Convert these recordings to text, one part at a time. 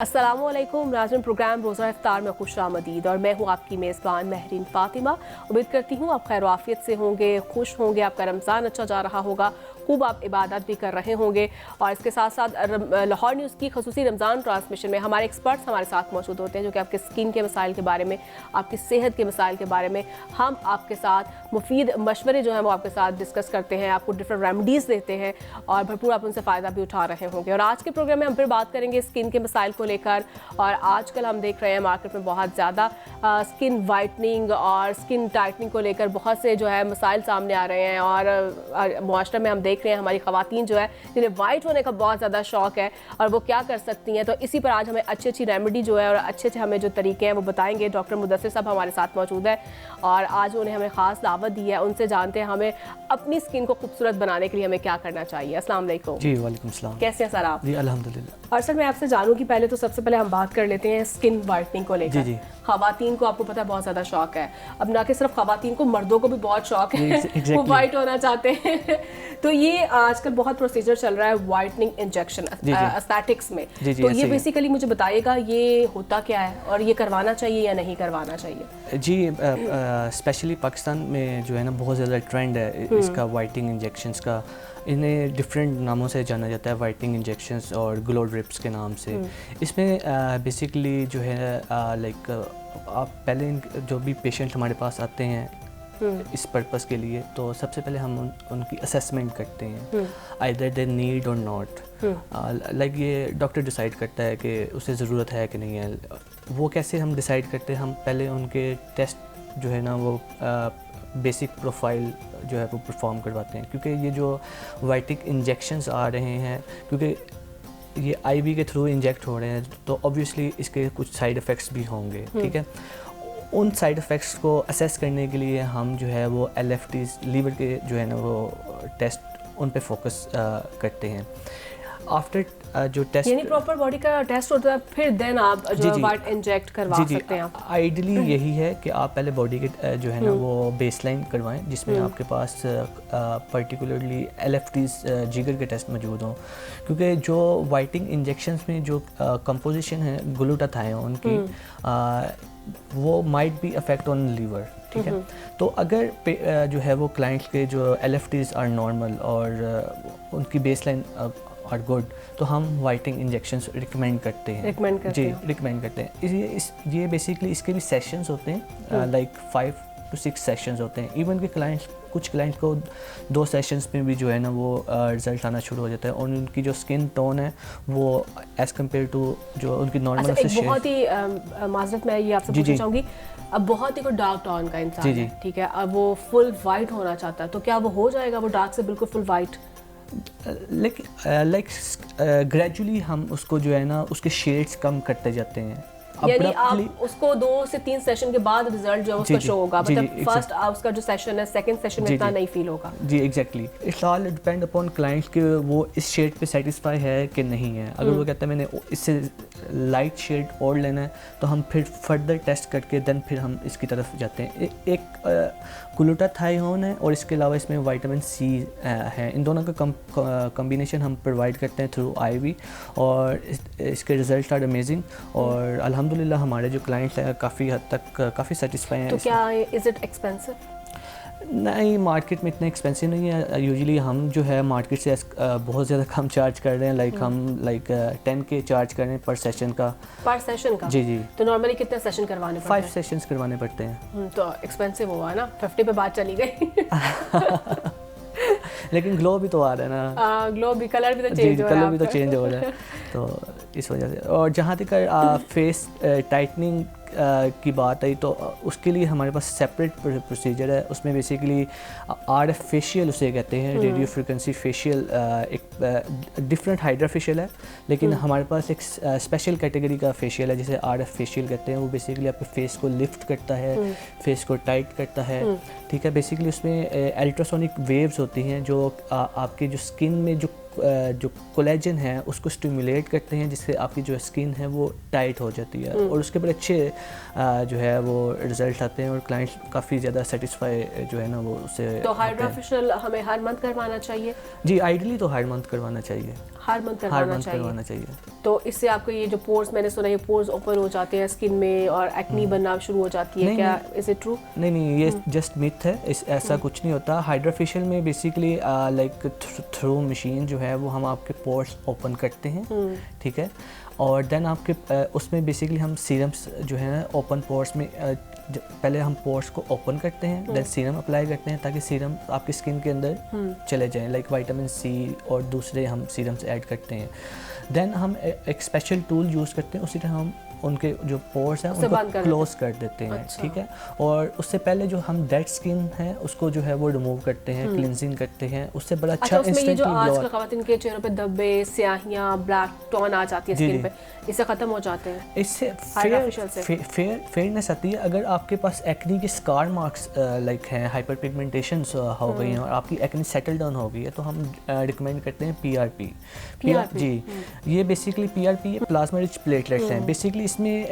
अस्सलामुअलैकुम नाज़रीन, प्रोग्राम रोज़ा इफ्तार में खुश आमदीद और मैं हूँ आपकी मेज़बान महरीन फ़ातिमा। उम्मीद करती हूँ आप खैर आफियत से होंगे, खुश होंगे, आपका रमज़ान अच्छा जा रहा होगा, खूब आप इबादत भी कर रहे होंगे। और इसके साथ साथ लाहौर न्यूज़ की खसूसी रमज़ान ट्रांसमिशन में हमारे एक्सपर्ट्स हमारे साथ मौजूद होते हैं, जो कि आपके स्किन के मसाइल के बारे में, आपकी सेहत के मसाइल के बारे में हम आपके साथ मुफीद मशवरे जो हैं वो आपके साथ डिस्कस करते हैं, आपको डिफरेंट रेमेडीज़ देते हैं और भरपूर आप उनसे फ़ायदा भी उठा रहे होंगे। और आज के प्रोग्राम में हम फिर बात करेंगे स्किन के मसाइल को लेकर। और आजकल हम देख रहे हैं मार्केट में बहुत ज़्यादा स्किन वाइटनिंग और स्किन टाइटनिंग को लेकर बहुत से जो है मसाइल सामने आ रहे हैं। और मुआशरे में हम देख रहे हैं हमारी ख़वातीन जो है जिन्हें वाइट होने का बहुत ज़्यादा शौक़ है और वो क्या कर सकती हैं। तो इसी पर आज हमें अच्छी अच्छी रेमेडी जो है और अच्छे अच्छे हमें जो तरीके हैं वो बताएंगे। डॉक्टर मुदस्सिर साहब हमारे साथ मौजूद है और आज उन्हें हमें ख़ास दावत दी है। उनसे जानते हैं हमें अपनी स्किन को खूबसूरत बनाने के लिए हमें क्या करना चाहिए। अस्सलाम वालेकुम। जी वालेकुम सलाम। कैसे हैं सर आप? जी अल्हम्दुलिल्लाह। और सर मैं आपसे जानूँ कि पहले तो सबसे पहले हम बात कर लेते हैं स्किन वाइटनिंग को लेकर। जी। ख़वातीन को आपको पता है बहुत ज़्यादा शौक है, अब ना कि सिर्फ ख़वातीन को, मर्दों को भी बहुत शौक है वो वाइट होना चाहते हैं। तो ये आजकल बहुत प्रोसीजर चल रहा है वाइटनिंग इंजेक्शन एस्थेटिक्स में। तो ये बेसिकली मुझे बताइएगा ये होता क्या है और ये करवाना चाहिए या नहीं करवाना चाहिए? जी स्पेशली पाकिस्तान में जो है ना बहुत ज़्यादा ट्रेंड है इसका वाइटनिंग इंजेक्शंस का। इन्हें डिफरेंट नामों से जाना जाता है, वाइटनिंग इंजेक्शंस और ग्लो ड्रिप्स के नाम से। इसमें बेसिकली जो है लाइक आप पहले जो भी पेशेंट हमारे पास आते हैं इस पर्पस के लिए, तो सबसे पहले हम उनकी असेसमेंट करते हैं, आइदर दे नीड और नॉट। लाइक ये डॉक्टर डिसाइड करता है कि उसे ज़रूरत है कि नहीं है। वो कैसे हम डिसाइड करते हैं, हम पहले उनके टेस्ट जो है ना वो बेसिक प्रोफाइल जो है वो परफॉर्म करवाते हैं, क्योंकि ये जो वाइटनिंग इंजेक्शंस आ रहे हैं क्योंकि ये आईवी के थ्रू इंजेक्ट हो रहे हैं, तो ऑब्वियसली इसके कुछ साइड इफ़ेक्ट्स भी होंगे। ठीक है, उन साइड इफ़ेक्ट्स को असेस करने के लिए हम जो है वो LFTs लीवर के जो है ना वो टेस्ट उन पे फोकस करते हैं। आफ्टर जो टेस्ट यानी प्रॉपर बॉडी का टेस्ट होता है, फिर देन आप जो वाइट इंजेक्ट करवा सकते हैं। आइडियली यही है कि आप पहले बॉडी के जो है ना वो बेसलाइन करवाएं, जिसमें आपके पास पर्टिकुलरली LFTs जिगर के टेस्ट मौजूद हों, क्योंकि जो वाइटनिंग इंजेक्शंस में जो कंपोजिशन है ग्लूटाथायोन की वो might be affect on liver. ठीक है, तो अगर जो है वो क्लाइंट्स के जो LFTs आर नॉर्मल और उनकी बेसलाइन आर गुड, तो हम वाइटनिंग इंजेक्शंस रिकमेंड करते हैं। रिकमेंड करते हैं। ये बेसिकली इसके भी सेशंस होते हैं, लाइक 5 to 6 सेशंस होते हैं। इवन के कुछ क्लाइंट्स को 2 सेशंस में भी जो है ना वो रिजल्ट आना शुरू हो जाता है और उनकी जो स्किन टोन है वो एज़ कम्पेयर टू जो उनकी नॉर्मल से बहुत ही माजरत मैं ये आपसे पूछना चाहूँगी, अब बहुत ही कोई डार्क टोन का इंसान है, ठीक है, अब वो फुल वाइट होना चाहता है, तो क्या वो हो जाएगा वो डार्क से बिल्कुल फुल वाइट? लाइक ग्रेजुअली हम उसको जो है ना उसके शेड्स कम करते जाते हैं। यानी आप उसको 2 से 3 सेशन के बाद रिजल्ट जो है उसका शो होगा, मतलब फर्स्ट उसका जो सेशन है सेकंड सेशन में इतना नहीं फील होगा। जी exactly, it's all depend upon clients कि वो इस शेड पे सेटिस्फाई है कि नहीं है। अगर वो कहता है मैंने इससे लाइट शेड और लेना है, तो हम फिर फर्दर टेस्ट करके देन फिर हम इसकी तरफ जाते हैं। एक ग्लूटाथायोन है और इसके अलावा इसमें विटामिन C है, इन दोनों का कॉम्बिनेशन हम प्रोवाइड करते हैं थ्रू IV और इसके रिजल्ट आर अमेजिंग। और अल्हम्दुलिल्लाह हमारे जो क्लाइंट्स हैं काफ़ी हद तक काफ़ी सेटिस्फाई हैं। तो क्या इज़ इट एक्सपेंसिव? नहीं, मार्केट में इतना एक्सपेंसिव नहीं है। यूजुअली हम जो है मार्केट से बहुत ज़्यादा कम चार्ज कर रहे हैं, लाइक हम 10K चार्ज कर रहे हैं पर सेशन का। पर सेशन का? जी। तो नॉर्मली कितने सेशन करवाने पड़ते हैं? 5 सेशंस करवाने पड़ते हैं। तो एक्सपेंसिव हुआ ना, 50 पे बात चली गई। लेकिन ग्लो भी तो आ रहा है ना। ग्लो भी, कलर भी तो चेंज हो रहा है। कलर भी तो चेंज हो रहा है, तो इस वजह से। और जहाँ तक फेस टाइटनिंग की बात आई, तो उसके लिए हमारे पास सेपरेट प्रोसीजर है। उसमें बेसिकली RF फेशियल उसे कहते हैं, रेडियो फ्रिक्वेंसी फेशियल, एक डिफरेंट हाइड्रा फेशियल है, लेकिन हमारे पास एक स्पेशल कैटेगरी का फेशियल है जिसे RF फेशियल कहते हैं। वो बेसिकली आपके फेस को लिफ्ट करता है, फेस को टाइट करता है। ठीक है, बेसिकली उसमें अल्ट्रासोनिक वेव्स होती हैं जो आपके जो स्किन में जो कोलेजन है उसको स्टिमुलेट करते हैं, जिससे आपकी जो स्किन है वो टाइट हो जाती है और उसके ऊपर अच्छे जो है वो रिजल्ट आते हैं और क्लाइंट काफ़ी ज़्यादा सेटिस्फाई जो है ना वो उससे। तो हाइड्रा फेशियल हमें हर मंथ करवाना चाहिए? जी, आइडियली तो हर मंथ करवाना चाहिए। हर मंथ करवाना चाहिए। तो इससे आपको ये जो पोर्स, मैंने सुना ये पोर्स ओपन हो जाते हैं स्किन में और एक्नी बनना शुरू हो जाती है, क्या इज इट ट्रू? नहीं, ये जस्ट मिथ है, ऐसा कुछ नहीं होता। हाइड्रा फेशियल में बेसिकली लाइक थ्रू मशीन जो है वो हम आपके पोर्स ओपन करते हैं, ठीक है, और देन आपके उसमें बेसिकली हम सीरम्स जो है ना ओपन पोर्स में पहले हम पोर्स को ओपन करते हैं, देन सीरम अप्लाई करते हैं ताकि सीरम आपकी स्किन के अंदर चले जाएं, लाइक विटामिन सी और दूसरे हम सीरम्स ऐड करते हैं। देन हम एक स्पेशल टूल यूज़ करते हैं, उसी तरह हम उनके जो पोर्स हैं उनको क्लोज कर देते हैं। अच्छा। ठीक है, और उससे पहले जो हम डेड स्किन है उसको जो है वो रिमूव करते हैं, क्लिनजिंग करते हैं, उससे बड़ा अच्छा इंस्टेंटली ग्लो। आजकल ख़वातीन के चेहरों पे धब्बे, स्याहियां, ब्लैक टोन आ जाती है स्किन पे, इससे ख़त्म हो जाते हैं, इससे फेयरनेस आती है। अगर आपके पास एक्नी के स्कार मार्क्स लाइक हैं, हाइपर पिगमेंटेशन हो गई हैं और आपकी एक्नी सेटल डाउन हो गई है, तो हम रिकमेंड करते हैं PRP। जी, ये basically PRP plasma rich platelets हैं। बेसिकली इसमें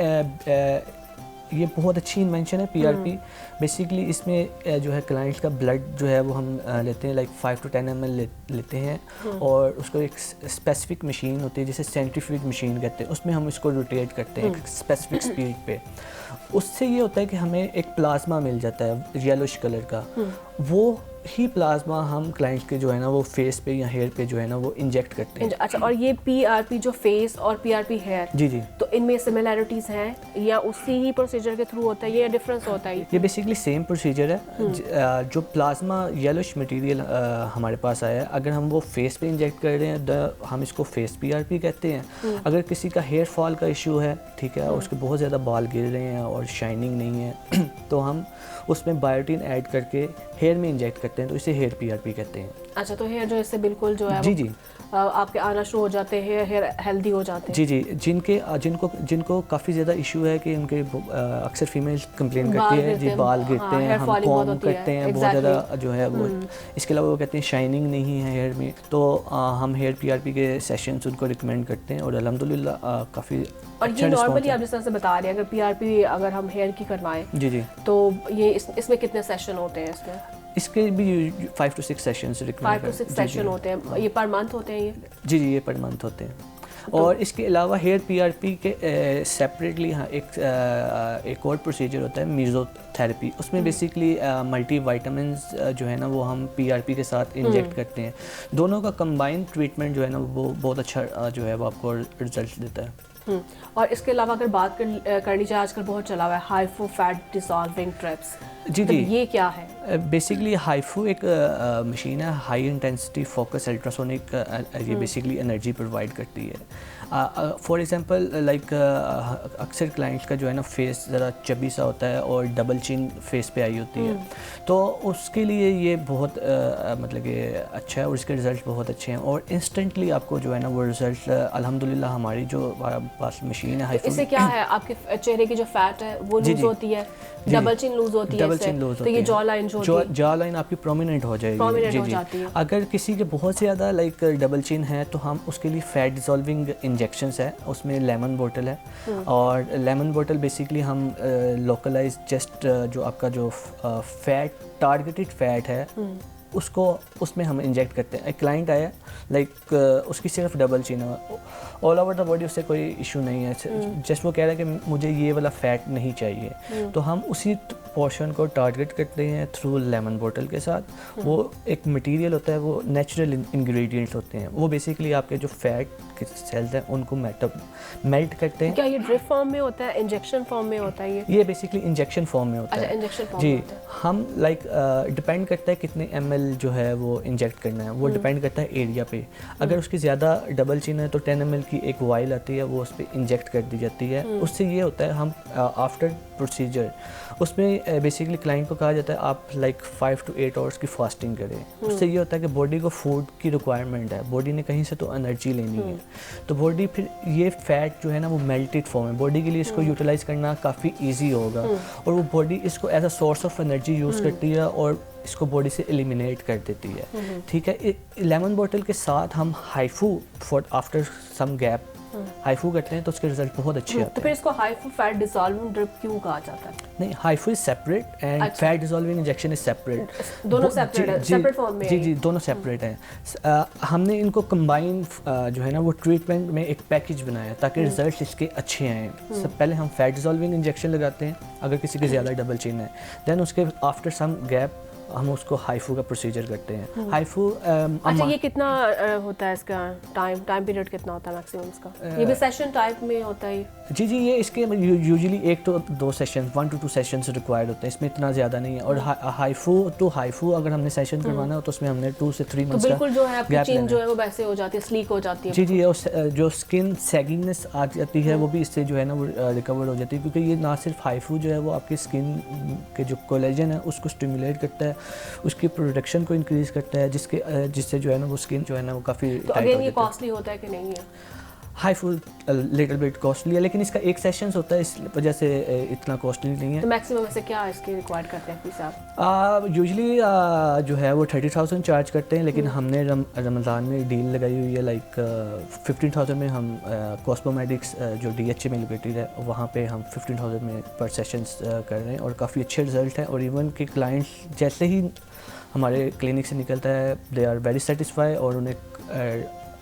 ये बहुत अच्छी इन्वेंशन है PRP। बेसिकली इसमें जो है क्लाइंट का ब्लड जो है वो हम लेते हैं, लाइक 5 to 10 ml लेते हैं और उसको एक स्पेसिफिक मशीन होती है जिसे सेंट्रीफ्यूज मशीन कहते हैं, उसमें हम इसको रोटेट करते हैं एक स्पेसिफिक स्पीड पे। उससे ये होता है कि हमें एक प्लाज्मा मिल जाता है येलोइश कलर का। वो ही प्लाज्मा हम क्लाइंट के जो है ना वो फेस पे या हेयर पे जो है ना वो इंजेक्ट करते हैं। अच्छा, और ये PRP जो फेस और PRP हेयर, जी, तो इनमें सिमिलैरिटीज हैं या उसी ही प्रोसीजर के थ्रू होता है, ये डिफरेंस होता है? ये बेसिकली सेम प्रोसीजर है। जो प्लाज्मा येलोइश मटेरियल हमारे पास आया है, अगर हम वो फेस पे इंजेक्ट कर रहे हैं तो हम इसको फेस PRP कहते हैं। अगर किसी का हेयर फॉल का इशू है, ठीक है, उसके बहुत ज़्यादा बाल गिर रहे हैं और शाइनिंग नहीं है तो हम उसमें बायोटिन ऐड करके हेयर में इंजेक्ट करते हैं, तो इसे हेयर PRP कहते हैं। अच्छा, तो हेयर जो इससे बिल्कुल जो है जी आपके आना शुरू हो जाते हैं, हेयर हेल्दी हो जाते हैं? जी, जिनको काफ़ी ज़्यादा इशू है कि उनके अक्सर फीमेल कंप्लेन करती है जी बाल गिरते हैं, हम कॉम्ब करते हैं बहुत ज़्यादा जो है वो, इसके अलावा वो कहते हैं शाइनिंग नहीं है हेयर में, तो हम हेयर PRP के सेशंस उनको रिकमेंड करते हैं और अल्हम्दुलिल्लाह काफ़ी। और ये नॉर्मली आप जिस तरह से बता रहे हैं, अगर PRP अगर हम हेयर की करवाएं जी तो ये इसमें कितने सेशन होते हैं? इसके भी 5 to 6 sessions recommend 5 to 6 session होते हैं। ये पर मंथ होते हैं ये? जी, ये पर मंथ होते हैं। और इसके अलावा हेयर PRP के सेपरेटली एक और प्रोसीजर होता है मेसोथेरेपी। उसमें बेसिकली मल्टी विटामिन्स जो है ना वो हम PRP के साथ इंजेक्ट करते हैं। दोनों का कंबाइंड ट्रीटमेंट जो है ना वो बहुत अच्छा जो है वो आपको रिजल्ट देता है। और इसके अलावा अगर बात कर लीजिए, आजकल बहुत चला हुआ है हाइफू फैट डिसॉल्विंग ट्रिप्स। जी, ये क्या है? बेसिकली हाइफू एक मशीन है, हाई इंटेंसिटी फोकस अल्ट्रासोनिक, ये बेसिकली एनर्जी प्रोवाइड करती है। फॉर एग्जांपल लाइक अक्सर क्लाइंट्स का जो है ना फेस ज़रा चबी सा होता है और डबल चिन फेस पे आई होती है, तो उसके लिए ये बहुत मतलब कि अच्छा है और इसके रिज़ल्ट बहुत अच्छे हैं और इंस्टेंटली आपको जो है ना वो रिज़ल्ट अल्हम्दुलिल्लाह हमारी जो पास मशीन है हाइफू। इससे क्या है, आपके चेहरे की जो फैट है वो लूज होती है, डबल चिन लूज होती है, तो ये जॉ लाइन जॉ लाइन आपकी प्रोमिनेंट हो जाएगी। अगर किसी के बहुत ज़्यादा लाइक डबल चिन है तो हम उसके लिए फैट डिसॉल्विंग इंजेक्शंस है, उसमें लेमन बोतल है और लेमन बोतल बेसिकली हम लोकलाइज जस्ट जो आपका जो फैट टारगेटेड फैट है उसको उसमें हम इंजेक्ट करते हैं। एक क्लाइंट आया लाइक उसकी सिर्फ डबल चिन है, ऑल ओवर द बॉडी उससे कोई इशू नहीं है, जस्ट वो कह रहा है कि मुझे ये वाला फैट नहीं चाहिए, तो हम उसी पोर्शन को टारगेट करते हैं थ्रू लेमन बोतल के साथ। वो एक मटेरियल होता है, वो नेचुरल इंग्रेडिएंट्स होते हैं, वो बेसिकली आपके जो फैट के सेल्स हैं उनको मेल्ट करते हैं। क्या ये ड्रिप फॉर्म में होता है, इंजेक्शन फॉर्म में होता है? ये बेसिकली इंजेक्शन फॉर्म में होता है। इंजेक्शन फॉर्म जी, हम लाइक डिपेंड करता है कितने ml जो है वो इंजेक्ट करना है, वो डिपेंड करता है एरिया पे। अगर उसकी ज़्यादा डबल चिन है तो 10 ml की एक वाइल आती है, वो उस पर इंजेक्ट कर दी जाती है। उससे ये होता है हम आफ्टर प्रोसीजर उसमें बेसिकली क्लाइंट को कहा जाता है आप लाइक 5 to 8 आवर्स की फास्टिंग करें। उससे ये होता है कि बॉडी को फूड की रिक्वायरमेंट है, बॉडी ने कहीं से तो एनर्जी लेनी है, तो बॉडी फिर ये फैट जो है ना वो मेल्टेड फॉर्म है, बॉडी के लिए इसको यूटिलाइज करना काफ़ी ईजी होगा और वो बॉडी इसको as a source of energy use करती है और इसको बॉडी से एलिमिनेट कर देती है। ठीक है, लेमन बॉटल के साथ हम HIFU for after some gap HIFU करते हैं तो उसके रिजल्ट बहुत अच्छे आते तो हैं। फिर इसको हाइफू फैट डिसॉल्विंग ड्रिप क्यों कहा जाता है? नहीं, HIFU is separate and fat dissolving injection is separate. दोनों सेपरेट है, सेपरेट फॉर्म में जी है जी, दोनों सेपरेट हैं। हमने इनको कंबाइन जो है ना वो ट्रीटमेंट में एक पैकेज बनाया ताकि रिजल्ट इसके अच्छे आएँ। सब पहले हम फैट डिसॉल्विंग इंजेक्शन लगाते हैं अगर किसी के ज़्यादा डबल चिन है, देन उसके आफ्टर सम गैप हम उसको हाइफू का प्रोसीजर करते हैं। हाइफू अच्छा, ये कितना होता है इसका टाइम पीरियड कितना होता है मैक्सिमम इसका? ये भी सेशन टाइप में होता है? जी जी, ये इसके usually 1 to 2 session, 1 to 2 sessions required होते हैं, इसमें इतना ज़्यादा नहीं है। और हाइफू टू हाइफू अगर हमने सेशन करवाना हो तो उसमें हमने 2 से 3 तो मंथ्स बिल्कुल जो है आपकी गैप चिन लेना जो है वो वैसे हो जाती है, स्लीक हो जाती है। जी जी, और जो स्किन सैगिंगनेस आ जाती है वो भी इससे जो है ना वो रिकवर हो जाती है, क्योंकि ये ना सिर्फ हाइफू जो है वो आपकी स्किन के जो कोलेजन है उसको स्टिमुलेट करता है, उसकी प्रोडक्शन को इंक्रीज़ करता है, जिससे जो है ना वो स्किन जो है ना वो काफ़ी तो अगेन ये कॉस्टली होता है कि नहीं है? हाइफू लिटिल बिट कॉस्टली है, लेकिन इसका एक सेशंस होता है, इस वजह से इतना कॉस्टली नहीं है। तो मैक्सिमम वैसे क्या इसके रिक्वायर्ड करते हैं फीस आप? यूजुअली जो है वो 30,000 चार्ज करते हैं, लेकिन हमने रमज़ान में डील लगाई हुई है, लाइक 15,000 में हम कॉस्मोमेटिक्स जो DHA में लोकेटेड है वहाँ पे हम 15,000 में पर सेशंस कर रहे हैं और काफ़ी अच्छे रिजल्ट हैं। और इवन कि क्लाइंट्स जैसे ही हमारे क्लिनिक से निकलता है दे आर वेरी सेटिस्फाई और उन्हें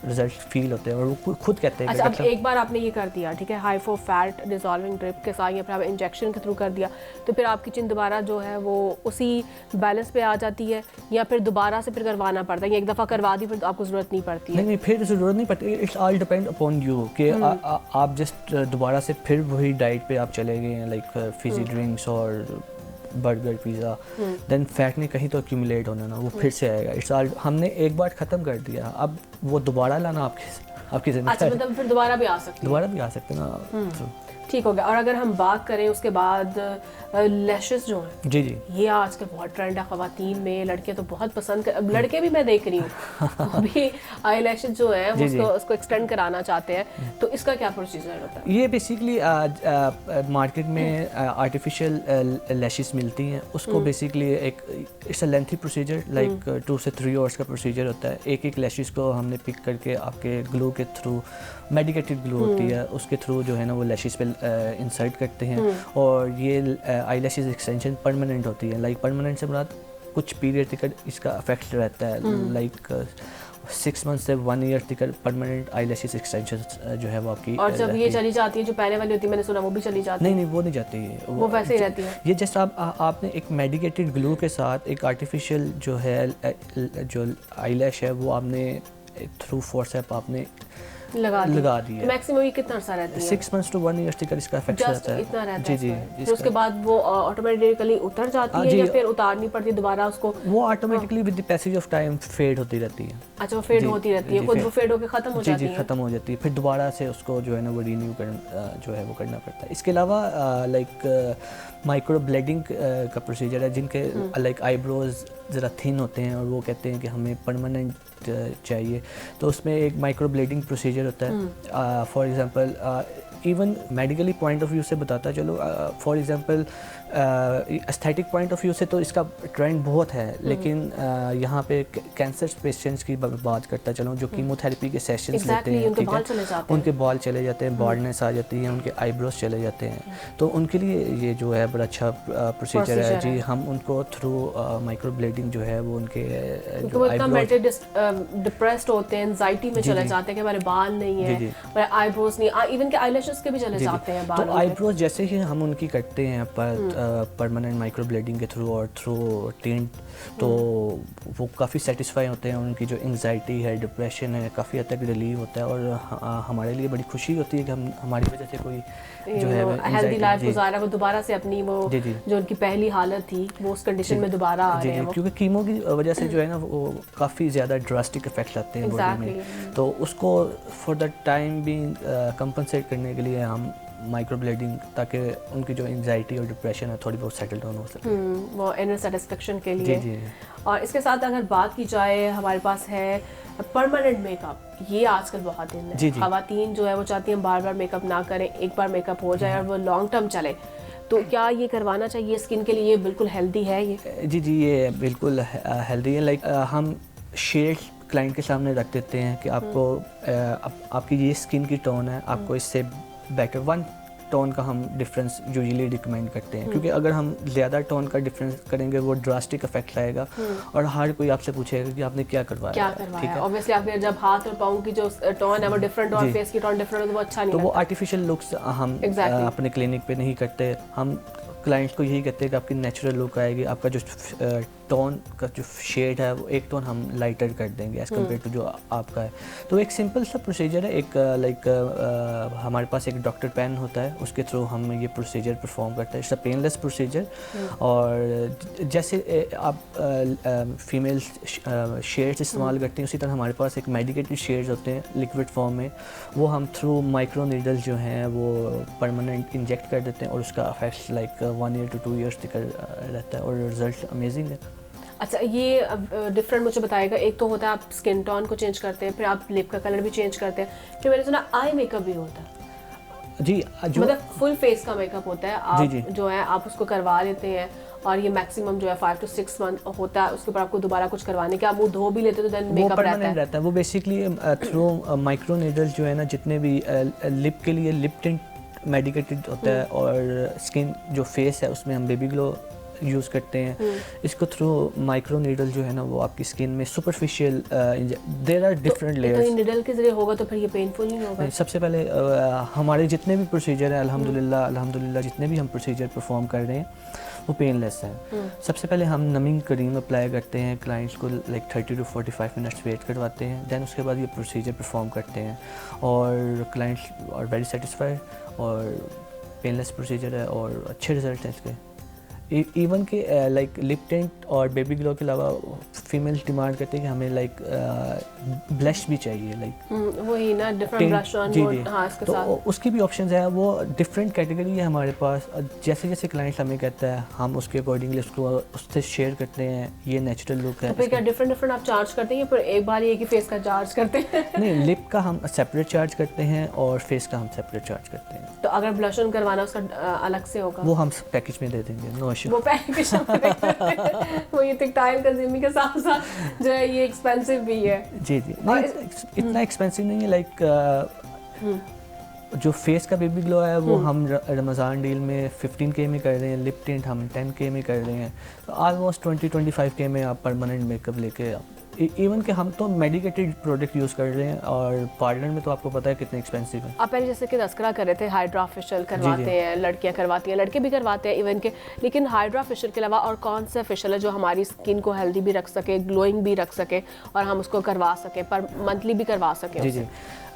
रिजल्ट फील होते हैं और वो खुद कहते हैं। अच्छा, अब एक बार आपने ये कर दिया, ठीक है, हाइफू फैट डिसॉल्विंग ड्रिप के साथ या फिर आप इंजेक्शन के थ्रू कर दिया, तो फिर आपकी चिन दोबारा जो है वो उसी बैलेंस पे आ जाती है या फिर दोबारा से फिर करवाना पड़ता है, या एक दफ़ा करवा दी फिर तो आपको ज़रूरत नहीं पड़ती है? नहीं, फिर ज़रूरत नहीं पड़ती। It's all depend upon you कि आप जस्ट दोबारा से फिर वही डाइट पे आप चले गए हैं, लाइक फिजी ड्रिंक्स और बर्गर पिज़्ज़ा, देन फैट ने कहीं तो एक्यूमुलेट होना ना, वो फिर से आएगा। इट्स ऑल, हमने एक बार ख़त्म कर दिया, अब वो दोबारा लाना आपकी ज़िम्मेदारी। अच्छा, मतलब फिर दोबारा भी आ सकती है? दोबारा भी आ सकते हैं ना। ठीक हो गया। और अगर हम बात करें उसके बाद लैशेस जो हैं, जी जी, ये आजकल बहुत ट्रेंड है ख़वातीन में, लड़के तो बहुत पसंद कर, अब लड़के भी मैं देख रही हूँ अभी आई लैशेस जो है वो उसको एक्सटेंड कराना चाहते हैं, तो इसका क्या प्रोसीजर होता है? ये बेसिकली मार्केट में आर्टिफिशियल लैशेस मिलती हैं, उसको बेसिकली एक it's a lengthy procedure, like 2 से 3 आवर्स का प्रोसीजर होता है। एक लैशेस को हमने पिक करके आपके ग्लू के थ्रू, मेडिकेटेड ग्लू होती है, उसके थ्रू जो है ना वो लैशेस पे इंसर्ट करते हैं। और ये आई लैशेस एक्सटेंशन परमानेंट होती है, लाइक परमानेंट से मुराद कुछ पीरियड तक इसका इफेक्ट रहता है, लाइक 6 मंथ से 1 ईयर तक परमानेंट आई लैशेस एक्सटेंशन जो है वो आपकी। और जब ये चली जाती है, जो पहले वाली होती है, मैंने सुना वो भी चली जाती है? नहीं, वो नहीं जाती है, वो वैसे ही रहती है। ये जस्ट आपने एक मेडिकेटेड ग्लू के साथ एक आर्टिफिशियल जो है जो आई लैश है वो आपने थ्रू फोर्सेप आपने लगा दी है। मैक्सिमम ये कितना अर्सा रहती है? 6 मंथ्स to 1 ईयर तक इसका इफेक्ट रहता है। इतना रहता जी है? जी, फिर उसके बाद वो ऑटोमेटिकली उतर जाती है या फिर उतारनी पड़ती है दोबारा उसको? वो automatically with the passage of time fade होती रहती है। अच्छा, वो फेड होती रहती है, खुद वो फेड होकर खत्म हो जाती है? जी, खत्म हो जाती है, फिर दोबारा से उसको जो है ना वो रीन्यू जो है वो करना पड़ता है। इसके अलावा लाइक माइक्रो ब्लेडिंग का प्रोसीजर है, जिनके लाइक आईब्रोज ज़रा थिन होते हैं और वो कहते हैं कि हमें परमानेंट चाहिए, तो उसमें एक माइक्रो ब्लेडिंग प्रोसीजर होता है। For example even medically point of view से बताता चलो, for example aesthetic point of view से तो इसका ट्रेंड बहुत है, लेकिन यहाँ पे कैंसर पेशेंट्स की बात करता चलो जो कीमोथेरेपी के सेशंस लेते हैं, उनके बाल चले जाते हैं, बाल्डनेस आ जाती है, उनके आईब्रोज चले जाते हैं, तो उनके लिए ये जो है बड़ा अच्छा प्रोसीजर है जी। हम उनको थ्रू माइक्रो ब्लेडिंग जो है वो उनके डिप्रेस्ड होते हैं, एंजाइटी में चले जाते हैं कि हमारे बाल नहीं है, हमारे आईब्रोज नहीं, इवन के आईलैशेस के भी चले जाते हैं बाल। तो आईब्रोज जैसे ही हम उनकी करते हैं पर परमानेंट माइक्रो ब्लेडिंग के थ्रू और थ्रू टिंट, तो वो काफ़ी सेटिस्फाई होते हैं, उनकी जो एंजाइटी है, डिप्रेशन है, काफ़ी हद तक रिलीव होता है और हमारे लिए बड़ी खुशी होती है कि हम हमारी वजह से कोई जो है हेल्दी लाइफ गुजारा, वो दोबारा से अपनी वो जो उनकी पहली हालत थी वो उस कंडीशन में दोबारा आ रहे हैं, क्योंकि कीमो की वजह से जो है ना वो काफ़ी ज़्यादा ड्रास्टिक इफेक्ट आते हैं बॉडी में, तो उसको for the time being compensate करने के लिए हम माइक्रो ब्लेडिंग, ताकि उनकी जो एंजाइटी और डिप्रेशन है थोड़ी बहुत सेटल डाउन हो सके, वो इनर सेटिस्फेक्शन के लिए। जी। और इसके साथ अगर बात की जाए, हमारे पास है परमानेंट मेकअप, ये आजकल बहुत इन है। ख़वातीन जो है वो चाहती हैं बार बार मेकअप ना करें, एक बार मेकअप हो जाए और वो लॉन्ग टर्म चले, तो क्या ये करवाना चाहिए स्किन के लिए? ये बिल्कुल हेल्दी है ये? जी, ये बिल्कुल हेल्दी है। लाइक हम शेड्स क्लाइंट के सामने रख देते हैं कि आपको आपकी ये स्किन की टोन है, आपको इससे बेटर 1 टोन का हम डिफरेंस यूजुअली रिकमेंड करते हैं, क्योंकि अगर हम ज़्यादा टोन का डिफरेंस करेंगे वो ड्रास्टिक इफेक्ट लाएगा और हर कोई आपसे पूछेगा कि आपने क्या करवाया, ठीक है। ऑब्वियसली आपने जब हाथ और पाँव की जो टोन है वो डिफरेंट और फेस की टोन डिफरेंट, तो वो अच्छा नहीं तो लगता। वो आर्टिफिशियल लुक्स हम अपने क्लिनिक पे नहीं करते। हम क्लाइंट्स को यही कहते हैं कि आपकी नेचुरल लुक आएगी, आपका जो टोन का जो शेड है वो एक टोन हम लाइटर कर देंगे एज़ कम्पेयर टू जो आपका है। तो एक सिंपल सा प्रोसीजर है, एक हमारे पास एक डॉक्टर पेन होता है, उसके थ्रू हम ये प्रोसीजर परफॉर्म करते हैं। It's a painless procedure. और जैसे आप फीमेल शेड्स इस्तेमाल करते हैं, उसी तरह हमारे पास एक मेडिकेटेड शेड्स होते हैं लिक्विड फॉर्म में, वो हम थ्रू माइक्रो नीडल जो हैं वो परमानेंट इंजेक्ट कर देते हैं और उसका effect like 1 year to 2 years तक रहता है और रिजल्ट अमेजिंग है। अच्छा, ये डिफरेंट मुझे बताएगा। एक तो होता है आप स्किन टोन को चेंज करते हैं, फिर आप लिप का कलर भी चेंज करते हैं, फिर मैंने सुना आई मेकअप भी होता है। जी, जो मतलब फुल फेस का मेकअप होता है, आप जी। जो है आप उसको करवा लेते हैं और ये मैक्सिमम जो है 5 to 6 मंथ होता है। उसके ऊपर आपको दोबारा कुछ करवाने के, आप मुंह धो भी लेते तो देन मेकअप रहता है। वो बेसिकली थ्रू माइक्रो नीडल जो है ना, जितने भी लिप के लिए लिप टिंट मेडिकेटेड होता है और स्किन जो फेस है उसमें हम बेबी ग्लो यूज़ करते हैं। इसको थ्रू माइक्रो नीडल जो है ना वो आपकी स्किन में superficial, there are different layers. तो नीडल के जरिए होगा तो फिर ये पेनफुल नहीं होगा? सबसे पहले हमारे जितने भी प्रोसीजर हैं अल्हम्दुलिल्लाह जितने भी हम प्रोसीजर परफॉर्म कर रहे हैं वो पेनलेस है। सबसे पहले हम नमिंग क्रीम अप्लाई करते हैं, क्लाइंट्स को लाइक 30 to 45 मिनट्स वेट करवाते हैं, देन उसके बाद ये प्रोसीजर परफॉर्म करते हैं और क्लाइंट्स आर वेरी सेटिस्फाइड और पेनलेस प्रोसीजर है और अच्छे रिजल्ट हैं इसके। इवन के लाइक लिप टिंट और बेबी ग्लो के अलावा फीमेल्स डिमांड करते हैं कि हमें लाइक ब्लश भी चाहिए, लाइक वही ना डिफरेंट ब्लश ऑन मोड। हाँ, इसके तो साथ उसकी भी ऑप्शंस हैं, वो डिफरेंट कैटेगरी है हमारे पास। जैसे जैसे क्लाइंट हमें कहता है हम उसके अकॉर्डिंगली उसको उससे शेयर करते हैं ये नेचुरल लुक है। तो फिर क्या डिफरेंट आप चार्ज करते हैं, फिर एक बार एक ही फेस का चार्ज करते हैं? नहीं, लिप का हम सेपरेट चार्ज करते हैं और फेस का हम सेपरेट चार्ज करते हैं। तो अगर ब्लश ऑन करवाना उसका अलग से होगा? वो हम पैकेज में दे देंगे, नो इशू। वो पैकेज वो ये टाइम कंज्यूमिंग के साथ साथ जो है ये एक्सपेंसिव भी है। जी नहीं, इतना एक्सपेंसिव नहीं है। लाइक जो फेस का बेबी ग्लो है वो हम रमज़ान डील में 15K में कर रहे हैं, लिप टिंट हम 10K में कर रहे हैं, तो ऑलमोस्ट 20-25K में आप परमानेंट मेकअप लेके इवन कि हम तो मेडिकेटेड प्रोडक्ट यूज़ कर रहे हैं और पार्लर में तो आपको पता है कितने एक्सपेंसिव है। आप पहले जैसे कि तस्करा कर रहे थे, हाइड्रा फेशियल करवाते हैं, लड़कियां करवाती हैं, लड़के भी करवाते हैं इवन के, लेकिन हाइड्रा फेशियल के अलावा और कौन सा फेशियल है जो हमारी स्किन को हेल्दी भी रख सके, ग्लोइंग भी रख सके और हम उसको करवा सके, पर मंथली भी करवा सके? जी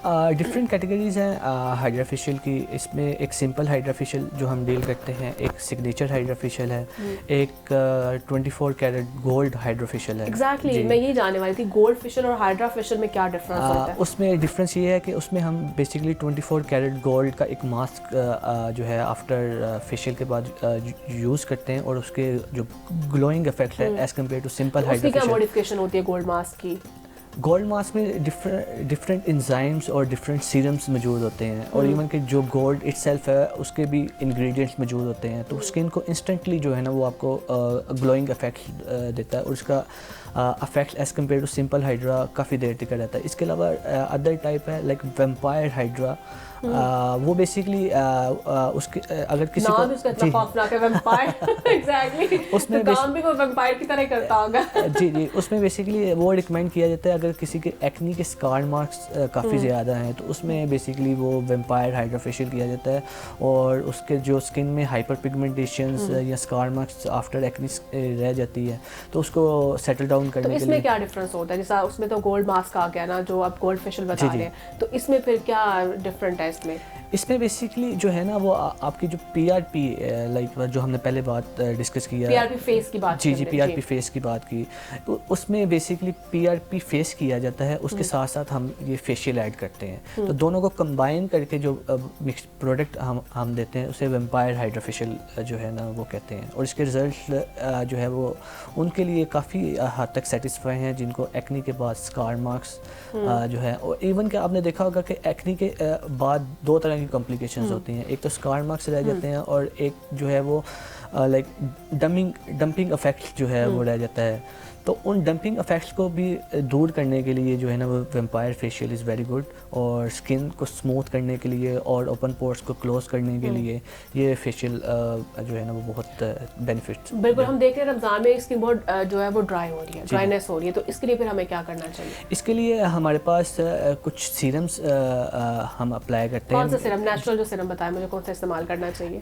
डिफरेंट कैटेगरीज हैं हाइड्रा फेशियल की। इसमें एक सिंपल हाइड्रा फेशियल जो हम डील करते हैं, एक सिग्नेचर हाइड्रा फेशियल है, एक 24 कैरेट गोल्ड हाइड्रा फेशियल है। एग्जैक्टली, मैं यही जानने वाली थी, गोल्ड फेशियल और हाइड्रा फेशियल में क्या डिफरेंस होता है? उसमें डिफरेंस ये है कि उसमें हम बेसिकली 24 कैरेट गोल्ड का एक मास्क जो है आफ्टर फेशियल के बाद यूज़ करते हैं और उसके जो ग्लोइंग इफेक्ट है as compare to simple hydra facial. क्या मॉडिफिकेशन होती है गोल्ड मास्क की? गोल्ड मास्क में डिफरेंट इंजाइम्स और डिफरेंट सीरम्स मौजूद होते हैं और इवन कि जो गोल्ड इटसेल्फ है उसके भी इंग्रेडिएंट्स मौजूद होते हैं, तो स्किन को इंस्टेंटली जो है ना वो आपको ग्लोइंग इफेक्ट देता है और उसका effect as compare to simple hydra काफ़ी देर तक रहता है। इसके अलावा अदर टाइप है लाइक वेम्पायर हाइड्रा, वो बेसिकली उसके अगर किसी नाम इसका इतना खौफनाक है, वेम्पायर। एग्जैक्टली, उसमें काम भी वो वेम्पायर की तरह करता होगा। जी उसमें बेसिकली वो रिकमेंड किया जाता है अगर किसी के एक्नी के स्कार मार्क्स काफ़ी ज़्यादा हैं तो उसमें बेसिकली वो वेम्पायर हाइड्रा फेशियल किया जाता है और उसके जो स्किन में हाइपर पिगमेंटेशंस या स्कार मार्क्स आफ्टर एक्नी रह जाती है तो उसको सेटल डाउन करने के लिए। इसमें क्या डिफरेंस होता है? जैसा उसमें तो गोल्ड मास्क आ गया ना जो आप गोल्ड फेशियल बता रहे हैं, तो इसमें फिर क्या डिफरेंट है इसमें बेसिकली जो है ना वो आपकी जो PRP लाइक जो हमने पहले बात डिस्कस किया, PRP फेस की बात जी PRP फेस की बात की, तो उसमें बेसिकली PRP फेस किया जाता है, उसके साथ साथ हम ये फेशियल ऐड करते हैं, तो दोनों को कंबाइन करके जो मिक्स प्रोडक्ट हम देते हैं उसे वेम्पायर हाइड्रा फेशियल जो है ना वो कहते हैं और इसके रिजल्ट जो है वो उनके लिए काफ़ी हद तक सेटिस्फाई हैं जिनको एक्नी के बाद स्कार मार्क्स जो है, और इवन कि आपने देखा होगा कि एक्नी के बाद 2 तरह की कॉम्प्लिकेशंस होती हैं, एक तो स्कार मार्क्स रह जाते हैं और एक जो है वो लाइक डंपिंग इफेक्ट जो है वो रह जाता है। तो उन डंपिंग इफेक्ट्स को भी दूर करने के लिए जो है ना वो vampire facial is very good, और स्किन को स्मूथ करने के लिए और ओपन पोर्स को क्लोज करने के लिए ये फेशियल जो है ना वो बहुत बेनिफिट्स। बिल्कुल, हम देख रहे हैं रमज़ान में स्किन बहुत जो है वो ड्राई हो रही है, ड्राइनेस हो रही है, तो इसके लिए फिर हमें क्या करना चाहिए? इसके लिए हमारे पास कुछ सीरम्स हम अप्लाई करते हैं। कौन सा सीरम? नेचुरल जो सीरम बताएं मुझे, कौन सा इस्तेमाल करना चाहिए?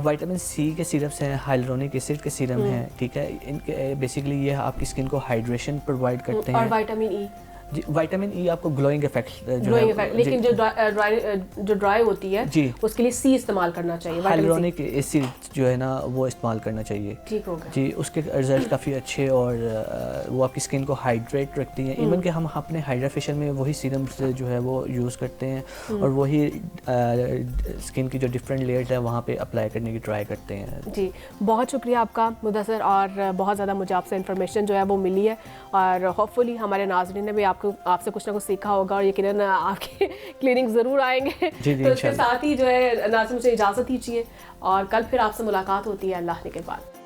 विटामिन सी के सिरप्स हैं, हाइलुरोनिक एसिड के सीरम हैं, ठीक है। इनके बेसिकली ये आपकी स्किन को हाइड्रेशन प्रोवाइड करते हैं। और विटामिन ई? जी, विटामिन ई आपको ग्लोइंग इफेक्ट ग्लोइंग इफेक्ट, लेकिन जो ड्राई होती है जी, उसके लिए सी इस्तेमाल करना चाहिए, हाइलुरोनिक एसिड जो है ना वो इस्तेमाल करना चाहिए। ठीक होगा जी, उसके रिजल्ट काफ़ी अच्छे और वो आपकी स्किन को हाइड्रेट रखती हैं। इवन कि हम अपने हाइड्रा फेशियल में वही सीरम्स जो है वो यूज़ करते हैं और वही स्किन की जो डिफरेंट लेयर्स है वहाँ पे अप्लाई करने की ट्राई करते हैं। जी, बहुत शुक्रिया आपका मुदस्सर, और बहुत ज़्यादा मुझे आपसे इन्फॉर्मेशन जो है वो मिली है, और होपफुली हमारे नाज़रीन ने भी आपसे कुछ ना कुछ सीखा होगा, और यकीनन आपके क्लिनिक ज़रूर आएंगे। तो इसके साथ ही जो है नाज़रीन मुझे इजाज़त दीजिए, और कल फिर आपसे मुलाकात होती है अल्लाह के बाद।